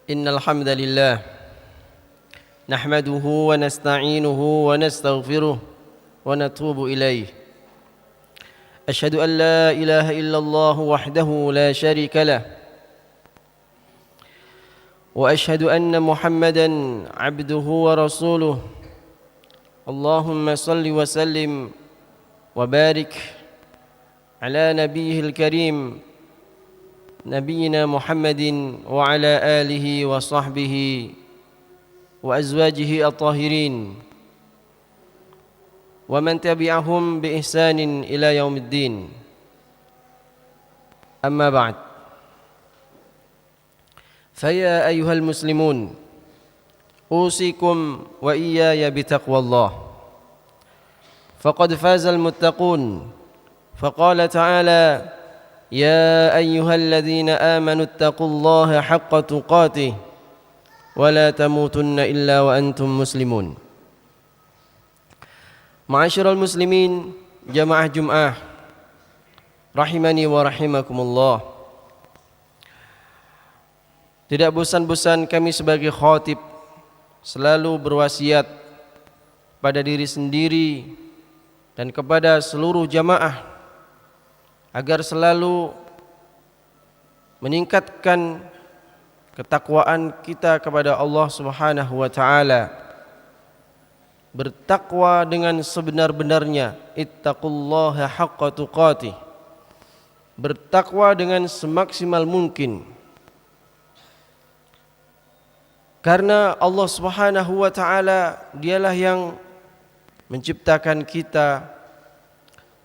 إن الحمد لله نحمده ونستعينه ونستغفره ونتوب إليه. أشهد أن لا إله إلا الله وحده لا شريك له، وأشهد أن محمدا عبده ورسوله. اللهم صل وسلم وبارك على نبيه الكريم نبينا محمد وعلى آله وصحبه وأزواجه الطاهرين ومن تبعهم بإحسان إلى يوم الدين. أما بعد، فيا أيها المسلمون، أوصيكم وإياي بتقوى الله، فقد فاز المتقون. فقال تعالى: يا أيها الذين آمنوا اتقوا الله حق تقاته ولا تموتن إلا وأنتم مسلمون. Ma'asyiral muslimin, jamaah Jum'ah rahimani wa rahimakumullah. Tidak bosan-bosan kami sebagai khatib selalu berwasiat pada diri sendiri dan kepada seluruh jamaah agar selalu meningkatkan ketakwaan kita kepada Allah Subhanahu wa taala. Bertakwa dengan sebenar-benarnya, ittaqullaha haqqa tuqatih. Bertakwa dengan semaksimal mungkin. Karena Allah Subhanahu wa taala dialah yang menciptakan kita,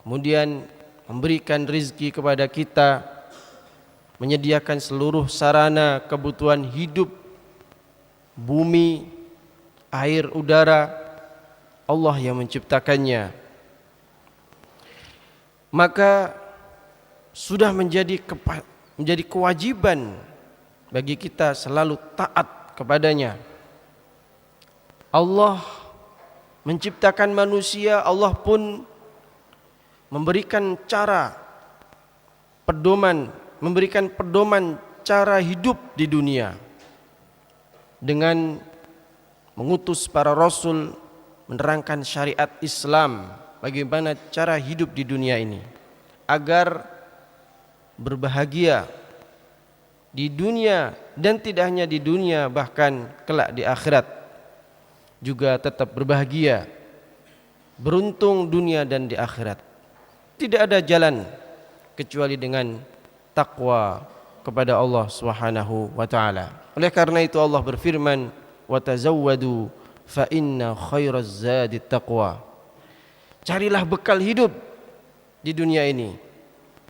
kemudian memberikan rizki kepada kita, menyediakan seluruh sarana kebutuhan hidup, bumi, air, udara. Allah yang menciptakannya. Maka sudah menjadi kewajiban bagi kita selalu taat kepadanya. Allah menciptakan manusia, Allah pun memberikan pedoman cara hidup di dunia dengan mengutus para rasul menerangkan syariat Islam, bagaimana cara hidup di dunia ini agar berbahagia di dunia, dan tidak hanya di dunia, bahkan kelak di akhirat juga tetap berbahagia, beruntung dunia dan di akhirat. Tidak ada jalan kecuali dengan takwa kepada Allah Subhanahu wa taala. Oleh karena itu Allah berfirman, wa tazawwadu fa inna khairaz zadi taqwa. Carilah bekal hidup di dunia ini,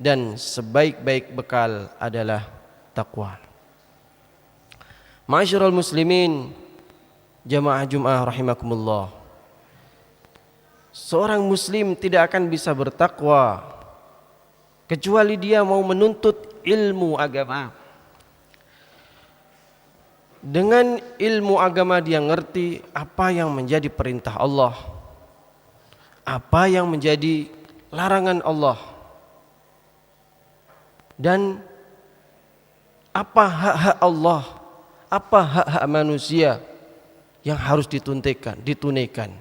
dan sebaik-baik bekal adalah takwa. Ma'asyiral muslimin, jamaah Jum'ah rahimakumullah. Seorang muslim tidak akan bisa bertakwa kecuali dia mau menuntut ilmu agama. Dengan ilmu agama dia ngerti apa yang menjadi perintah Allah, apa yang menjadi larangan Allah, dan apa hak-hak Allah, apa hak-hak manusia yang harus ditunaikan.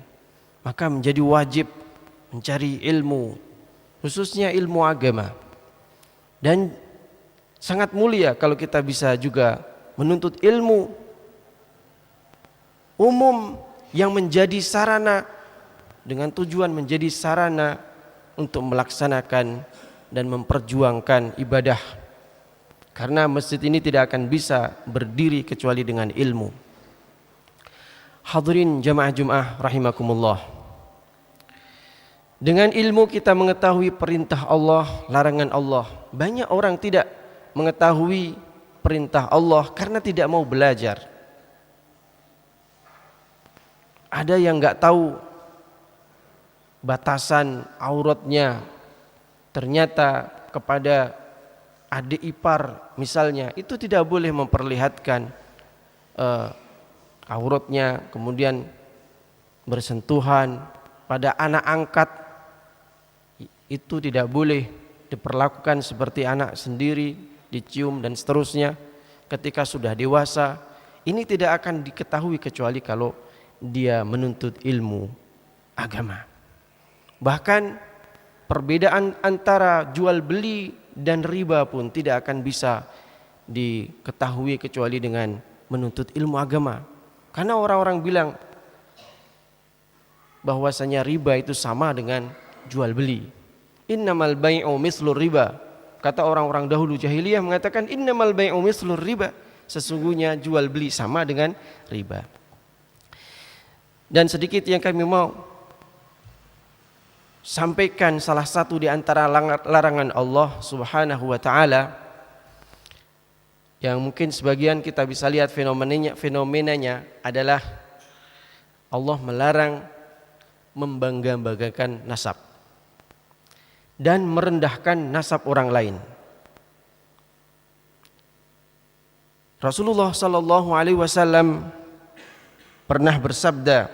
Maka menjadi wajib mencari ilmu, khususnya ilmu agama. Dan sangat mulia kalau kita bisa juga menuntut ilmu umum yang menjadi sarana, dengan tujuan menjadi sarana untuk melaksanakan dan memperjuangkan ibadah. Karena masjid ini tidak akan bisa berdiri kecuali dengan ilmu. Hadirin jamaah Jum'ah rahimakumullah. Dengan ilmu kita mengetahui perintah Allah, larangan Allah. Banyak orang tidak mengetahui perintah Allah karena tidak mau belajar. Ada yang enggak tahu batasan auratnya. Ternyata kepada adik ipar misalnya, itu tidak boleh memperlihatkan auratnya, kemudian bersentuhan. Pada anak angkat itu tidak boleh diperlakukan seperti anak sendiri, dicium dan seterusnya. Ketika sudah dewasa ini tidak akan diketahui kecuali kalau dia menuntut ilmu agama. Bahkan perbedaan antara jual beli dan riba pun tidak akan bisa diketahui kecuali dengan menuntut ilmu agama. Karena orang-orang bilang bahwasanya riba itu sama dengan jual beli. Innamal bai'u mislur riba. Kata orang-orang dahulu jahiliyah mengatakan innamal bai'u mislur riba. Sesungguhnya jual beli sama dengan riba. Dan sedikit yang kami mau sampaikan, salah satu di antara larangan Allah Subhanahu wa taala yang mungkin sebagian kita bisa lihat fenomenanya adalah Allah melarang membangga-banggakan nasab dan merendahkan nasab orang lain. Rasulullah sallallahu alaihi wasallam pernah bersabda,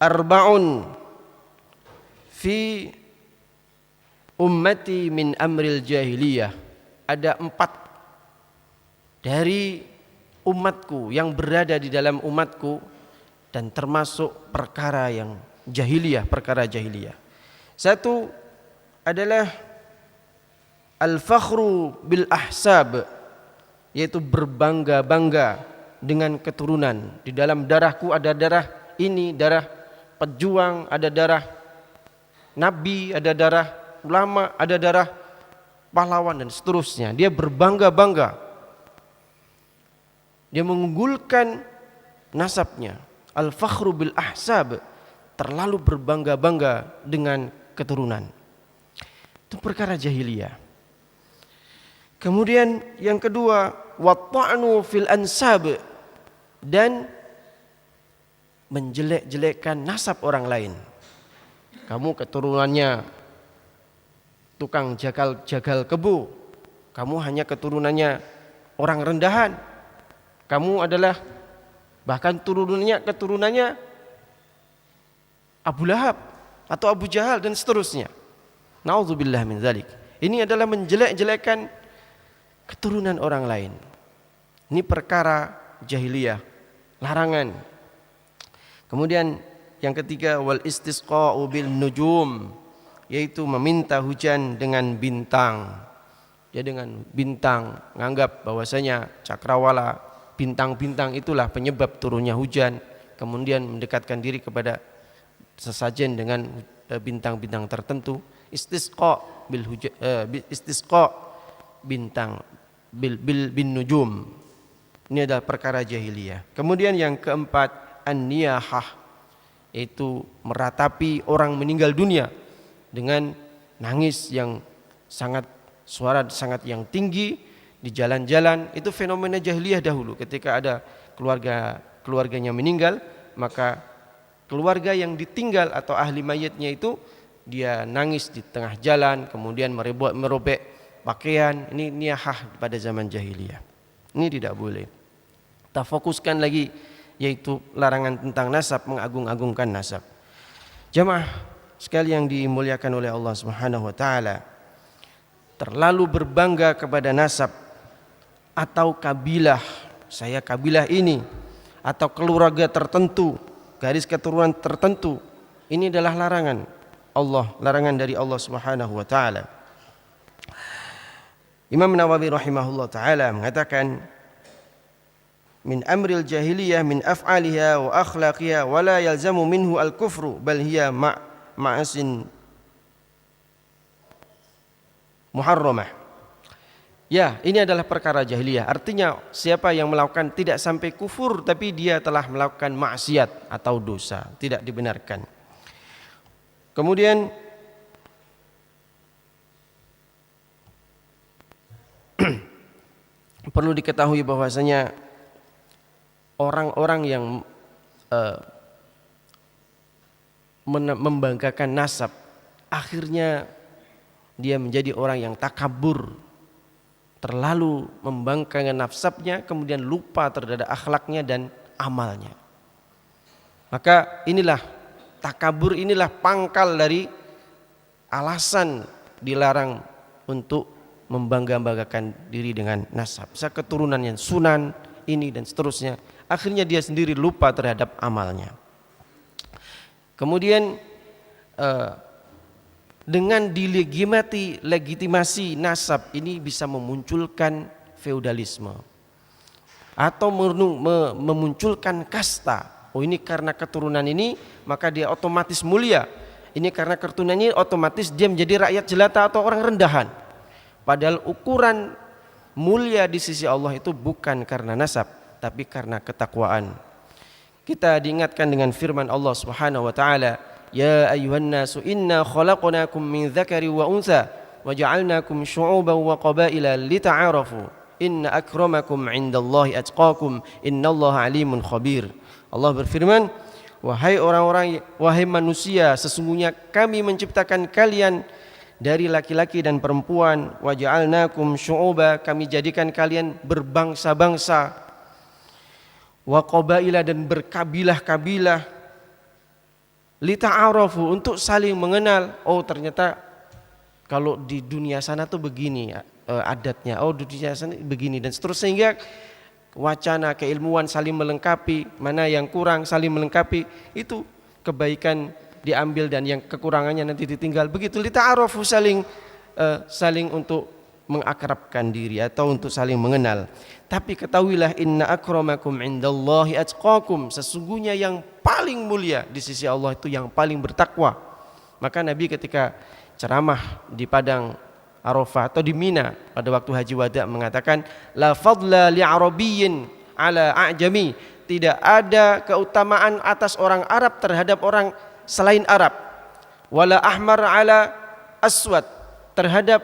"Arba'un fi ummati min amril jahiliyah." Ada 4 dari umatku yang berada di dalam umatku dan termasuk perkara yang jahiliyah, perkara jahiliyah. Satu adalah al-fakhru bil ahsab, yaitu berbangga-bangga dengan keturunan. Di dalam darahku ada darah ini, darah pejuang, ada darah nabi, ada darah ulama, ada darah pahlawan dan seterusnya. Dia berbangga-bangga. Dia mengunggulkan nasabnya. Al-fakhru bil ahsab, terlalu berbangga-bangga dengan keturunan. Itu perkara jahiliyah. Kemudian yang kedua, watta'nu fil ansab, dan menjelek-jelekkan nasab orang lain. Kamu keturunannya tukang jagal kebo, kamu hanya keturunannya orang rendahan, kamu adalah bahkan keturunannya Abu Lahab atau Abu Jahal dan seterusnya. Nauzubillah min dzalik. Ini adalah menjelek-jelekkan keturunan orang lain. Ini perkara jahiliyah, larangan. Kemudian yang ketiga, wal istisqa'u bil nujum, yaitu meminta hujan dengan bintang. Ya, dengan bintang, menganggap bahwasanya cakrawala, bintang-bintang itulah penyebab turunnya hujan. Kemudian mendekatkan diri kepada sesajen dengan bintang-bintang tertentu. Istisqa bil istisqa bintang bin nujum. Ini adalah perkara jahiliyah. Kemudian yang keempat, an-niyahah, yaitu meratapi orang meninggal dunia dengan nangis yang suara sangat yang tinggi di jalan-jalan. Itu fenomena jahiliyah dahulu. Ketika ada keluarganya meninggal, maka keluarga yang ditinggal atau ahli mayitnya itu dia nangis di tengah jalan, kemudian merobek pakaian. Ini niyahah pada zaman jahiliyah. Ini tidak boleh. Kita fokuskan lagi, yaitu larangan tentang nasab, mengagung-agungkan nasab. Jamaah sekali yang dimuliakan oleh Allah Subhanahu wa taala, terlalu berbangga kepada nasab atau kabilah, saya kabilah ini, atau keluarga tertentu, garis keturunan tertentu, ini adalah larangan Allah, larangan dari Allah Subhanahu wa taala. Imam Nawawi rahimahullah taala mengatakan, min amril jahiliyah min af'aliha wa akhlaqiha wa la yalzamu minhu al-kufru bal hiya ma'asin muharramah. Ya, ini adalah perkara jahiliyah. Artinya siapa yang melakukan tidak sampai kufur, tapi dia telah melakukan maksiat atau dosa, tidak dibenarkan. Kemudian perlu diketahui bahwasanya orang-orang yang membanggakan nasab, akhirnya dia menjadi orang yang takabur, terlalu membanggakan nasabnya, kemudian lupa terhadap akhlaknya dan amalnya. Maka inilah takabur, inilah pangkal dari alasan dilarang untuk membangga-banggakan diri dengan nasab. Keturunan yang sunan, ini dan seterusnya. Akhirnya dia sendiri lupa terhadap amalnya. Kemudian dengan legitimasi nasab ini bisa memunculkan feudalisme atau memunculkan kasta. Oh, ini karena keturunan ini maka dia otomatis mulia. Ini karena keturunan ini otomatis dia menjadi rakyat jelata atau orang rendahan. Padahal ukuran mulia di sisi Allah itu bukan karena nasab, tapi karena ketakwaan. Kita diingatkan dengan firman Allah Subhanahu wa taala, "Ya ayyuhan nasu inna khalaqnakum min dzakari wa untha wa ja'alnakum syu'uban wa qabaila lita'arafu inna akramakum 'indallahi atqakum innallaha 'alimun khabir." Allah berfirman, "Wahai orang-orang, wahai manusia, sesungguhnya kami menciptakan kalian dari laki-laki dan perempuan, wa ja'alnakum syu'uba, kami jadikan kalian berbangsa-bangsa, wa qabaila, dan berkabilah-kabilah, lita'arafu, untuk saling mengenal. Oh, ternyata kalau di dunia sana tuh begini adatnya, oh di dunia sana begini dan seterusnya, sehingga wacana keilmuan saling melengkapi, mana yang kurang saling melengkapi, itu kebaikan diambil dan yang kekurangannya nanti ditinggal. Begitu lita'arafu, saling untuk mengakrabkan diri atau untuk saling mengenal. Tapi ketahuilah, inna akramakum indallahi atqakum, sesungguhnya yang paling mulia di sisi Allah itu yang paling bertakwa. Maka Nabi ketika ceramah di padang Arafah atau di Mina pada waktu haji wada mengatakan, la fadla li'arabiyyin ala a'jami, tidak ada keutamaan atas orang Arab terhadap orang selain Arab, wala ahmar ala aswad, terhadap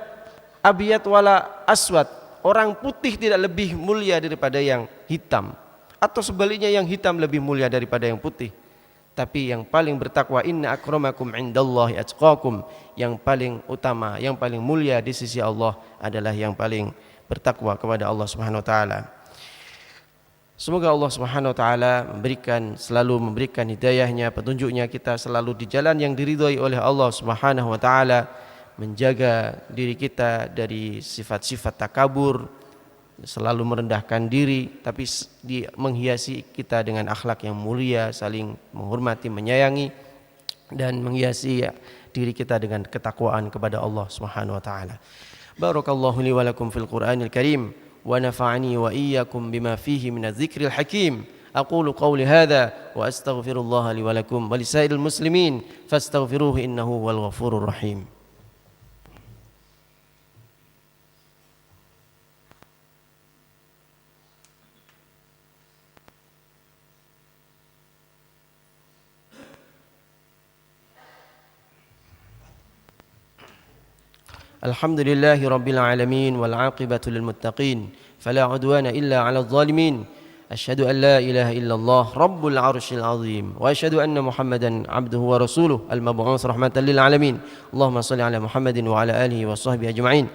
abiyat wala aswad, orang putih tidak lebih mulia daripada yang hitam, atau sebaliknya yang hitam lebih mulia daripada yang putih. Tapi yang paling bertakwa, inna akramakum indallahi atqakum, yang paling utama, yang paling mulia di sisi Allah adalah yang paling bertakwa kepada Allah Subhanahu wa taala. Semoga Allah Subhanahu wa taala selalu memberikan hidayahnya, petunjuknya, kita selalu di jalan yang diridhai oleh Allah Subhanahu wa taala, menjaga diri kita dari sifat-sifat takabur, selalu merendahkan diri, tapi menghiasi kita dengan akhlak yang mulia, saling menghormati, menyayangi, dan menghiasi diri kita dengan ketakwaan kepada Allah Subhanahu wa taala. Barakallahu li wa lakum fil Qur'anil Karim wa nafa'ani wa iyyakum bima fihi minadz dzikril hakim. Aqulu qawli hadza wa astaghfirullaha li wa lakum wa lisairil muslimin fastaghfiruhu innahu huwal ghafurur rahim. Alhamdulillahi rabbil alamin wal aqibatu lil muttaqin fala udwana illa 'alal zalimin. Asyhadu an la ilaha illallah rabbul arsyil azim wa asyhadu anna Muhammadan 'abduhu wa rasuluh al-mab'uts rahmatan lil alamin. Allahumma shalli 'ala Muhammadin wa 'ala alihi wa sahbihi ajma'in.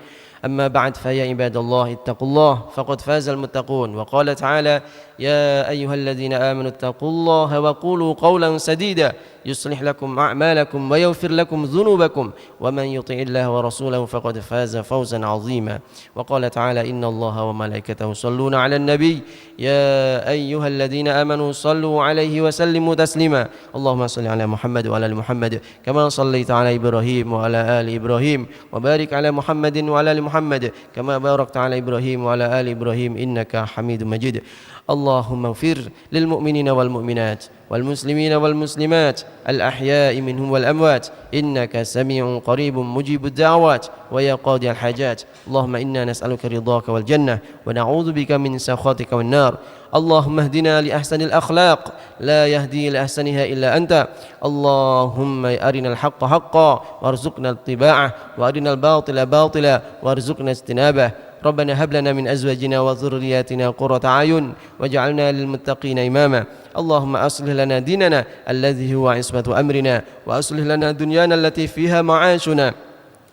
أما بعد فيا عباد الله اتقوا الله فقد فاز المتقون. وقال تعالى يا أيها الذين آمنوا اتقوا الله وقولوا قولا سديدا يصلح لكم أعمالكم ويغفر لكم ذنوبكم ومن يطع الله ورسوله فقد فاز فوزا عظيما. وقال تعالى إن الله وملائكته يصلون على النبي يا أيها الذين آمنوا صلوا عليه وسلموا تسليما. اللهم صل على محمد وعلى آل محمد كما صليت على إبراهيم وعلى آل إبراهيم وبارك على محمد وعلى آل محمد كما باركت على إبراهيم وعلى آل إبراهيم إنك حميد مجيد. اللهم اغفر للمؤمنين والمؤمنات والمسلمين والمسلمات الأحياء منهم والأموات إنك سميع قريب مجيب الدعوات ويا قاضي الحاجات. اللهم إنا نسألك رضاك والجنة ونعوذ بك من سخطك والنار. اللهم اهدنا لأحسن الأخلاق لا يهدي لأحسنها إلا أنت. اللهم أرنا الحق حقا وارزقنا اتباعه وأرنا الباطل باطلا وارزقنا اجتنابه. ربنا هب لنا من أزواجنا وذرياتنا قرة أعين واجعلنا للمتقين إماما. اللهم أصلح لنا ديننا الذي هو عصمة أمرنا وأصلح لنا دنيانا التي فيها معاشنا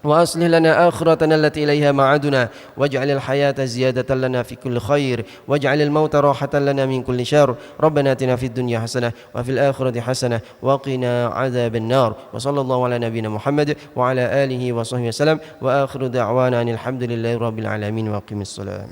وأصلح لنا آخرتنا التي إليها معادنا واجعل الحياة زيادة لنا في كل خير واجعل الموت راحة لنا من كل شر. ربنا آتنا في الدنيا حسنة وفي الآخرة حسنة وقنا عذاب النار. وصلى الله على نبينا محمد وعلى آله وصحبه وسلم وآخر دعوانا أن الحمد لله رب العالمين وأقم الصلاة.